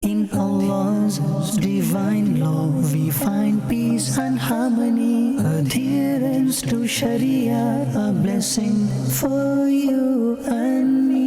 In Allah's divine law we find peace and harmony. Adherence to Shariah, a blessing for you and me.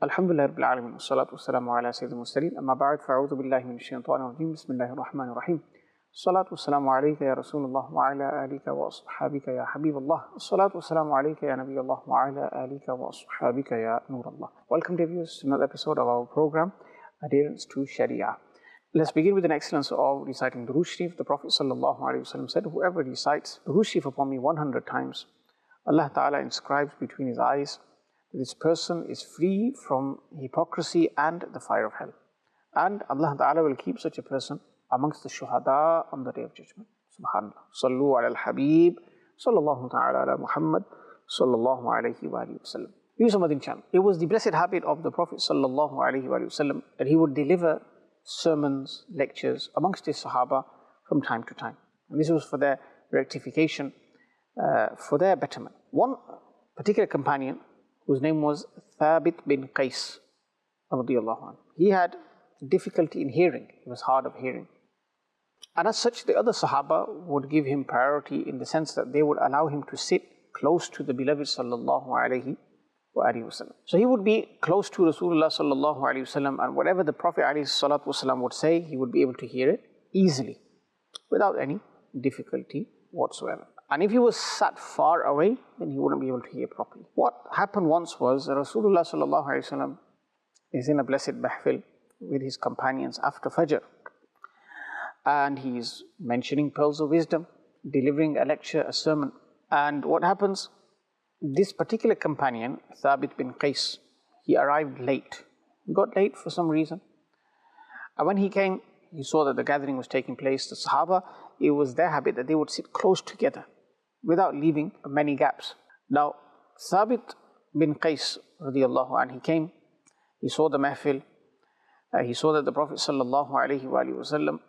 Alhamdulillah Rabbil Alameen, wassalatu wassalamu ala sayyidil mursaleen, amma ba'd, fa'udhu billahi minash shaitanir rajeem, bismillahir rahmanir rahim. Salatu wassalamu alayka ya Rasulullah wa ala alika wa ashabika ya Habiballah. Salatu wassalamu alayka ya Nabiyallah wa ala alika wa ashabika ya Nurallah. Welcome dear viewers to another episode of our program, Adherence to Shariah. Let's begin with an excellence of reciting the Durood Sharif. The Prophet sallallahu alayhi wa sallam said, whoever recites the Durood Sharif upon me 100 times, Allah Ta'ala inscribes between his eyes that this person is free from hypocrisy and the fire of hell. And Allah Ta'ala will keep such a person amongst the shuhada on the day of judgment. Subhanallah. Sallu ala al-Habib, sallallahu ta'ala ala Muhammad, sallallahu alayhi wa sallam. Viewers of Madani Channel, it was the blessed habit of the Prophet sallallahu alayhi wa sallam that he would deliver sermons, lectures amongst his Sahaba from time to time. And this was for their rectification, for their betterment. One particular companion, whose name was Thabit bin Qais, radiyallahu anhu, he had difficulty in hearing. He was hard of hearing. And as such, the other Sahaba would give him priority in the sense that they would allow him to sit close to the beloved sallallahu alayhi wa sallam. So he would be close to Rasulullah sallallahu alayhi wa sallam, and whatever the Prophet alayhi salatu wasalam would say, he would be able to hear it easily, without any difficulty whatsoever. And if he was sat far away, then he wouldn't be able to hear properly. What happened once was Rasulullah sallallahu alayhi wa sallam is in a blessed mahfil with his companions after Fajr, and he's mentioning pearls of wisdom, delivering a lecture, a sermon. And what happens, this particular companion, Thabit bin Qais, he arrived late. He got late for some reason. And when he came, he saw that the gathering was taking place. The Sahaba, it was their habit that they would sit close together without leaving many gaps. Now, Thabit bin Qais, radiyallahu anhu, he came, he saw the mahfil, he saw that the Prophet sallallahu alayhi wa sallam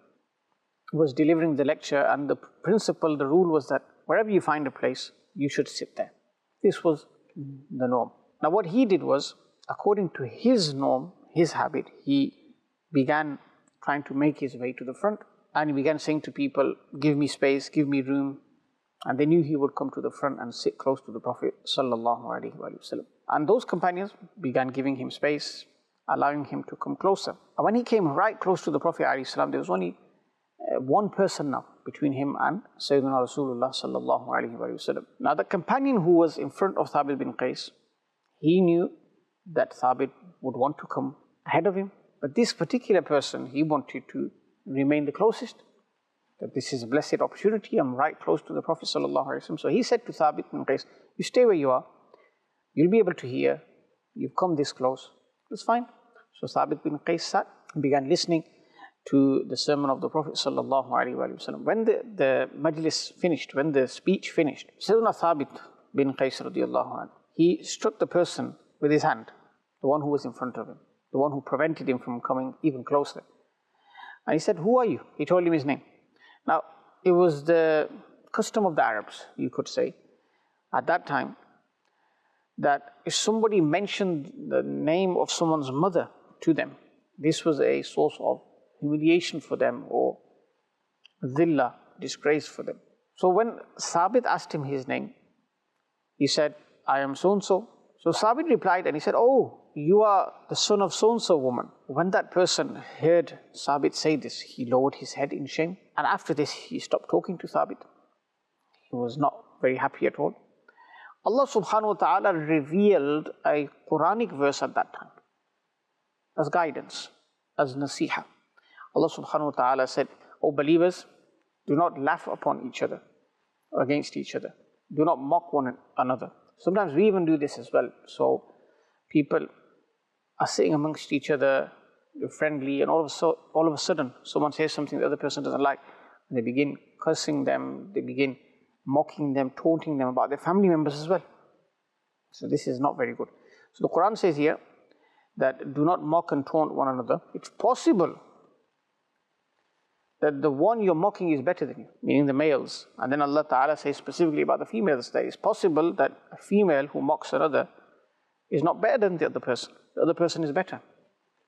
was delivering the lecture, and the principle, the rule was that wherever you find a place, you should sit there. This was the norm. Now what he did was, according to his norm, his habit, he began trying to make his way to the front, and he began saying to people, give me space, give me room. And they knew he would come to the front and sit close to the Prophet sallallahu alayhi wa sallam. And those companions began giving him space, allowing him to come closer. And when he came right close to the Prophet alayhi salam, there was only one person now between him and Sayyidina Rasulullah sallallahu alayhi wa sallam. Now the companion who was in front of Thabit bin Qais, he knew that Thabit would want to come ahead of him, but this particular person, he wanted to remain the closest, that this is a blessed opportunity, I'm right close to the Prophet sallallahu alayhi wa sallam. So he said to Thabit bin Qais, you stay where you are, you'll be able to hear, you've come this close, it's fine. So Thabit bin Qais sat and began listening to the sermon of the Prophet sallallahu alaihi wasallam. When the majlis finished, when the speech finished, Sayyidina Thabit bin Qais radiyallahu anhu, he struck the person with his hand, the one who was in front of him, the one who prevented him from coming even closer. And he said, who are you? He told him his name. Now, it was the custom of the Arabs, you could say, at that time, that if somebody mentioned the name of someone's mother to them, this was a source of humiliation for them, or dhillah, disgrace for them. So when Thabit asked him his name, he said, I am so-and-so. So Thabit replied and he said, oh, you are the son of so-and-so woman. When that person heard Thabit say this, he lowered his head in shame. And after this, he stopped talking to Thabit. He was not very happy at all. Allah subhanahu wa ta'ala revealed a Quranic verse at that time as guidance, as nasiha. Allah subhanahu wa ta'ala said, O believers, do not laugh upon each other, against each other. Do not mock one another. Sometimes we even do this as well. So people are sitting amongst each other, friendly, and all of a sudden, someone says something the other person doesn't like, and they begin cursing them, they begin mocking them, taunting them about their family members as well. So this is not very good. So the Quran says here that do not mock and taunt one another. It's possible that the one you're mocking is better than you, meaning the males. And then Allah Ta'ala says specifically about the females that it's possible that a female who mocks another is not better than the other person is better.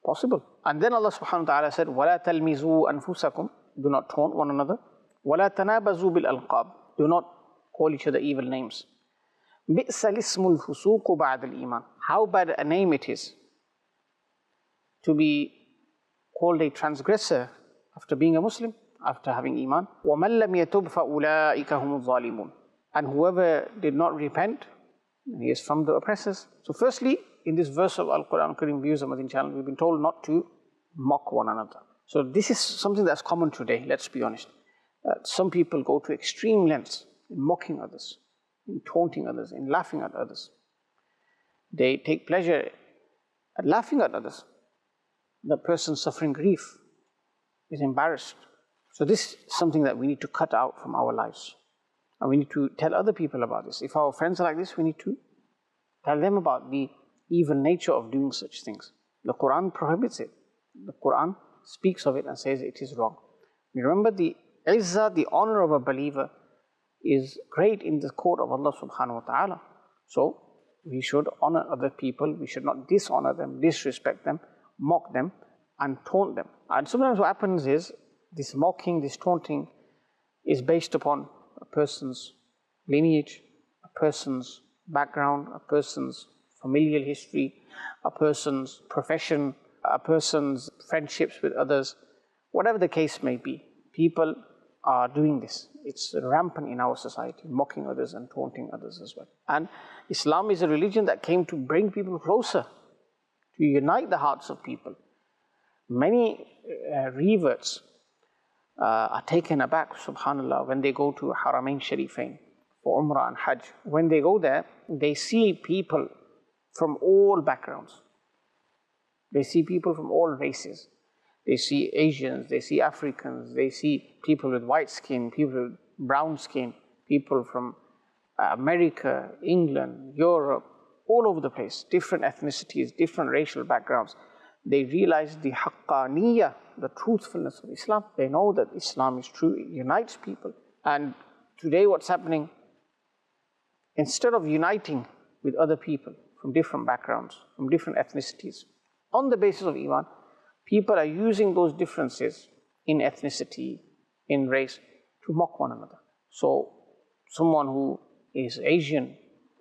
Possible. And then Allah subhanahu wa ta'ala said, وَلَا تَلْمِزُوا أَنفُسَكُمْ, do not taunt one another. وَلَا تَنَابَزُوا بِالْأَلْقَابِ, do not call each other evil names. بِئْسَ الْإِسْمُ الْفُسُوقُ بَعْدَ الْإِيمَانِ, how bad a name it is to be called a transgressor after being a Muslim, after having Iman. وَمَنْ لَمْ يَتُبْ فَأُولَٰئِكَ هُمُ الظَّالِمُونَ, and whoever did not repent, he is from the oppressors. So firstly, in this verse of Al-Quran Kareem Views of Madani Channel, we've been told not to mock one another. So this is something that's common today, let's be honest. Some people go to extreme lengths in mocking others, in taunting others, in laughing at others. They take pleasure at laughing at others. The person suffering grief is embarrassed. So this is something that we need to cut out from our lives. And we need to tell other people about this. If our friends are like this, we need to tell them about the evil nature of doing such things. The Quran prohibits it. The Quran speaks of it and says it is wrong. Remember, the izzah, the honor of a believer is great in the court of Allah subhanahu wa ta'ala. So we should honor other people. We should not dishonor them, disrespect them, mock them, and taunt them. And sometimes what happens is, this mocking, this taunting is based upon a person's lineage, a person's background, a person's familial history, a person's profession, a person's friendships with others. Whatever the case may be, people are doing this. It's rampant in our society, mocking others and taunting others as well. And Islam is a religion that came to bring people closer, to unite the hearts of people. Many reverts are taken aback, subhanAllah, when they go to Haramain Sharifain for Umrah and Hajj. When they go there, they see people from all backgrounds. They see people from all races. They see Asians, they see Africans, they see people with white skin, people with brown skin, people from America, England, Europe, all over the place, different ethnicities, different racial backgrounds. They realize the haqqaniyah, the truthfulness of Islam. They know that Islam is true, it unites people. And today what's happening, instead of uniting with other people from different backgrounds, from different ethnicities, on the basis of Iman, people are using those differences in ethnicity, in race, to mock one another. So someone who is Asian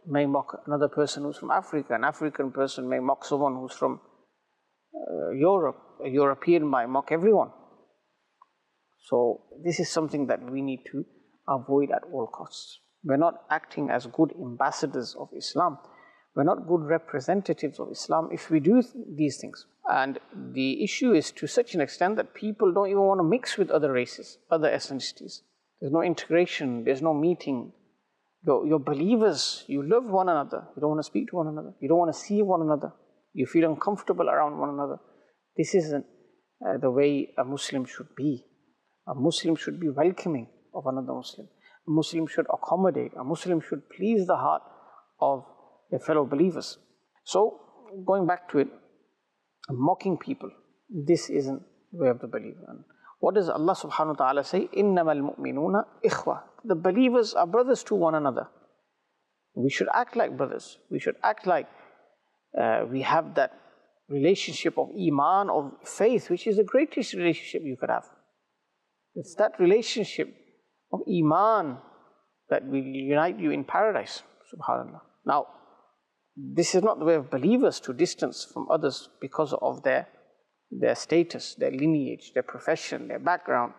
may mock another person who's from Africa. An African person may mock someone who's from Europe. A European might mock everyone. So this is something that we need to avoid at all costs. We're not acting as good ambassadors of Islam. We're not good representatives of Islam if we do these things. And the issue is to such an extent that people don't even want to mix with other races, other ethnicities. There's no integration, there's no meeting. You're believers, you love one another, you don't want to speak to one another, you don't want to see one another, you feel uncomfortable around one another. This isn't the way a Muslim should be. A Muslim should be welcoming of another Muslim. A Muslim should accommodate, a Muslim should please the heart of their fellow believers. So, going back to it, mocking people, this isn't the way of the believer. And what does Allah subhanahu wa ta'ala say? إِنَّمَا الْمُؤْمِنُونَ إِخْوَةً. The believers are brothers to one another. We should act like brothers. We should act like we have that relationship of Iman, of faith, which is the greatest relationship you could have. It's that relationship of Iman that will unite you in paradise, subhanAllah. Now, this is not the way of believers to distance from others because of their status, their lineage, their profession, their background.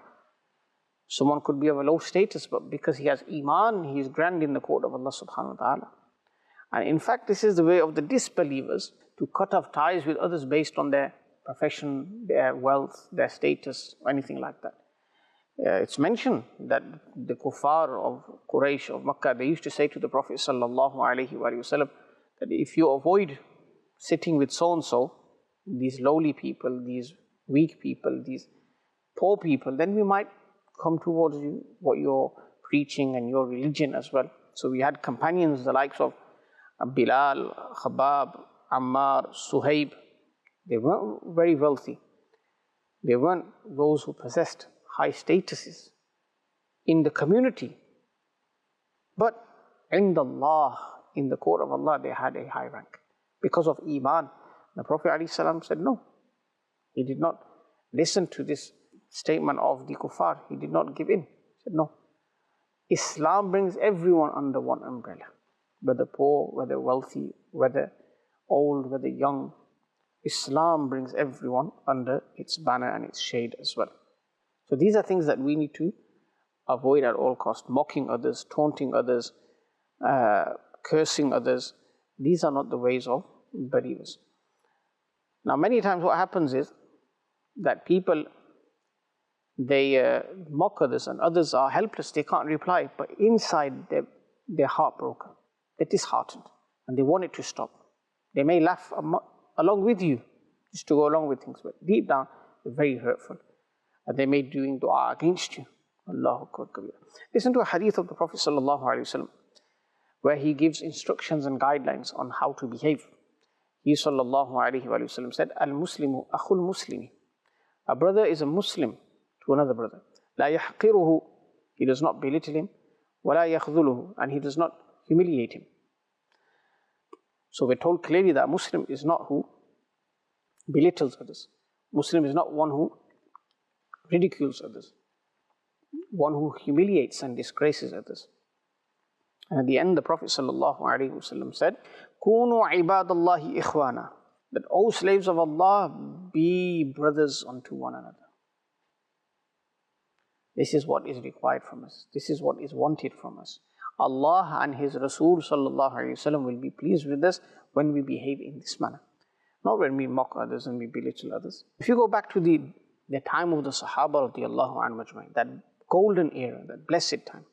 Someone could be of a low status, but because he has Iman, he is grand in the court of Allah subhanahu wa ta'ala. And in fact, this is the way of the disbelievers to cut off ties with others based on their profession, their wealth, their status, or anything like that. It's mentioned that the kuffar of Quraysh, of Makkah, they used to say to the Prophet sallallahu alaihi wasallam that if you avoid sitting with so-and-so, these lowly people, these weak people, these poor people, then we might come towards you, what you're preaching and your religion as well. So we had companions, the likes of Bilal, Khabab, Ammar, Suhaib. They weren't very wealthy. They weren't those who possessed high statuses in the community. But in Allah, in the court of Allah, they had a high rank. because of Iman. The Prophet ﷺ said no. He did not listen to this statement of the kuffar. He did not give in. He said no. Islam brings everyone under one umbrella, whether poor, whether wealthy, whether old, whether young. Islam brings everyone under its banner and its shade as well. So these are things that we need to avoid at all costs. Mocking others, taunting others, cursing others. These are not the ways of believers. Now many times what happens is that people, they mock others and others are helpless, they can't reply, but inside they're heartbroken, they're disheartened and they want it to stop. They may laugh along with you, just to go along with things, but deep down they're very hurtful and they may be doing dua against you. Allahu Akbar kabir. Listen to a hadith of the Prophet sallallahu alaihi wasallam where he gives instructions and guidelines on how to behave. He sallallahu alaihi wasallam said, Al-Muslimu akhul muslimi. A brother is a Muslim to another brother. La yahqiruhu, he does not belittle him. Wa la yakhdhuluhu, and he does not humiliate him. So we're told clearly that a Muslim is not who belittles others. Muslim is not one who ridicules others, one who humiliates and disgraces others. And at the end, the Prophet ﷺ said, Kunu ibadallahi ikhwana, that, O slaves of Allah, be brothers unto one another. This is what is required from us. This is what is wanted from us. Allah and His Rasul ﷺ will be pleased with us when we behave in this manner. Not when we mock others and we belittle others. If you go back to the time of the Sahaba radiallahu anhum ajma'in, that golden era, that blessed time,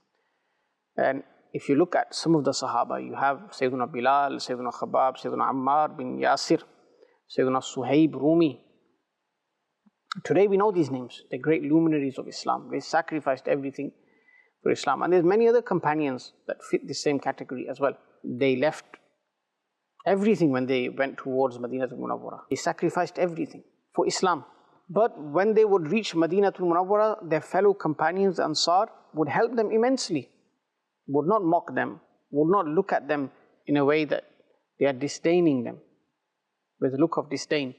and if you look at some of the Sahaba, you have Sayyidina Bilal, Sayyidina Khabab, Sayyidina Ammar bin Yasir, Sayyidina Suhaib Rumi. Today we know these names, the great luminaries of Islam. They sacrificed everything for Islam. And there's many other companions that fit the same category as well. They left everything when they went towards Madinatul Munawwara. They sacrificed everything for Islam. But when they would reach Madinatul Munawwara, their fellow companions, Ansar, would help them immensely. Would not mock them, would not look at them in a way that they are disdaining them, with a look of disdain.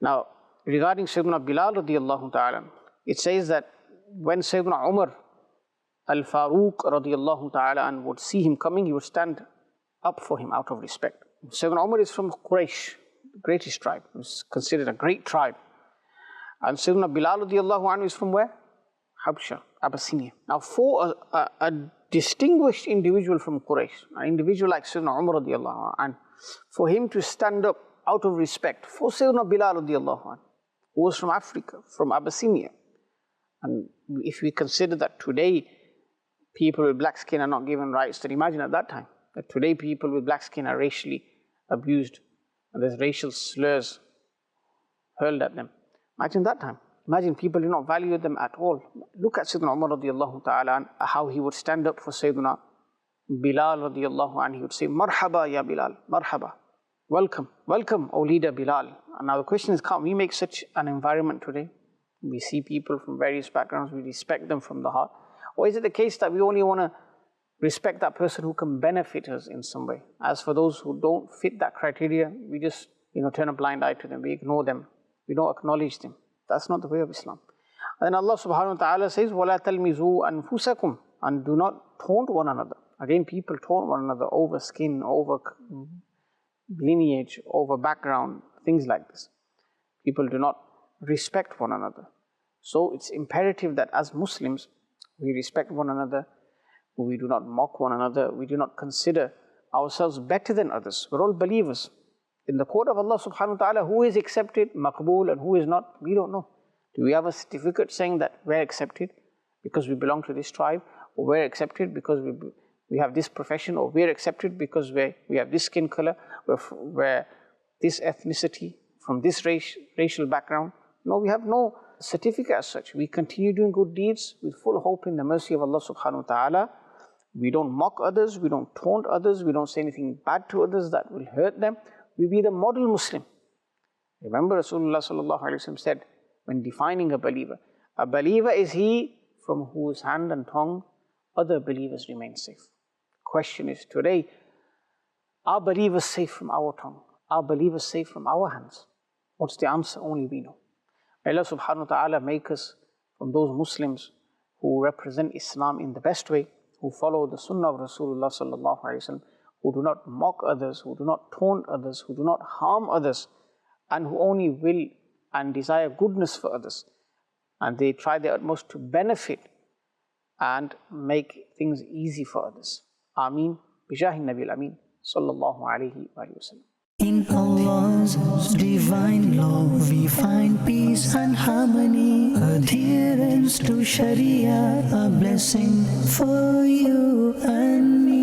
Now, regarding Sayyidina Bilal radiallahu ta'ala, it says that when Sayyidina Umar al-Faruq radiallahu ta'ala would see him coming, he would stand up for him out of respect. Sayyidina Umar is from Quraysh, the greatest tribe. It was considered a great tribe. And Sayyidina Bilal radiallahu anhu is from where? Habsha, Abyssinia. Now, for a distinguished individual from Quraysh, an individual like Sayyidina Umar radiallahu anhu, and for him to stand up out of respect for Sayyidina Bilal radiallahu anhu, who was from Africa, from Abyssinia. And if we consider that today people with black skin are not given rights, then imagine at that time that today people with black skin are racially abused and there's racial slurs hurled at them. Imagine that time. Imagine people do not value them at all. Look at Sayyidina Umar radiallahu ta'ala, how he would stand up for Sayyidina Bilal radiallahu anhu. He would say, Marhaba ya Bilal, Marhaba. Welcome, welcome, O leader Bilal. And now the question is, can't we make such an environment today? We see people from various backgrounds, we respect them from the heart. Or is it the case that we only want to respect that person who can benefit us in some way? As for those who don't fit that criteria, we just turn a blind eye to them, we ignore them, we don't acknowledge them. That's not the way of Islam. And then Allah subhanahu wa ta'ala says, وَلَا تَلْمِزُوا أَنفُسَكُمْ, and do not taunt one another. Again, people taunt one another over skin, over lineage, over background, things like this. People do not respect one another. So it's imperative that as Muslims, we respect one another, we do not mock one another, we do not consider ourselves better than others. We're all believers. In the court of Allah subhanahu wa ta'ala, who is accepted, maqbool, and who is not, we don't know. Do we have a certificate saying that we're accepted because we belong to this tribe, or we're accepted because we have this profession, or we're accepted because we have this skin color, we're this ethnicity, from this racial background? No, we have no certificate as such. We continue doing good deeds with full hope in the mercy of Allah subhanahu wa ta'ala. We don't mock others, we don't taunt others, we don't say anything bad to others that will hurt them. We be the model Muslim. Remember Rasulullah sallallahu alaihi wasallam said, when defining a believer is he from whose hand and tongue other believers remain safe. Question is, today, Are believers safe from our tongue? Are believers safe from our hands? What's the answer? Only we know. May Allah subhanahu wa ta'ala make us from those Muslims who represent Islam in the best way, who follow the Sunnah of Rasulullah sallallahu alaihi wasallam, who do not mock others, who do not taunt others, who do not harm others, and who only will and desire goodness for others. And they try their utmost to benefit and make things easy for others. Ameen. Bijahi Nabil Ameen. Sallallahu alayhi wa sallam. In Allah's divine law we find peace and harmony. Adherence to Shariah, a blessing for you and me.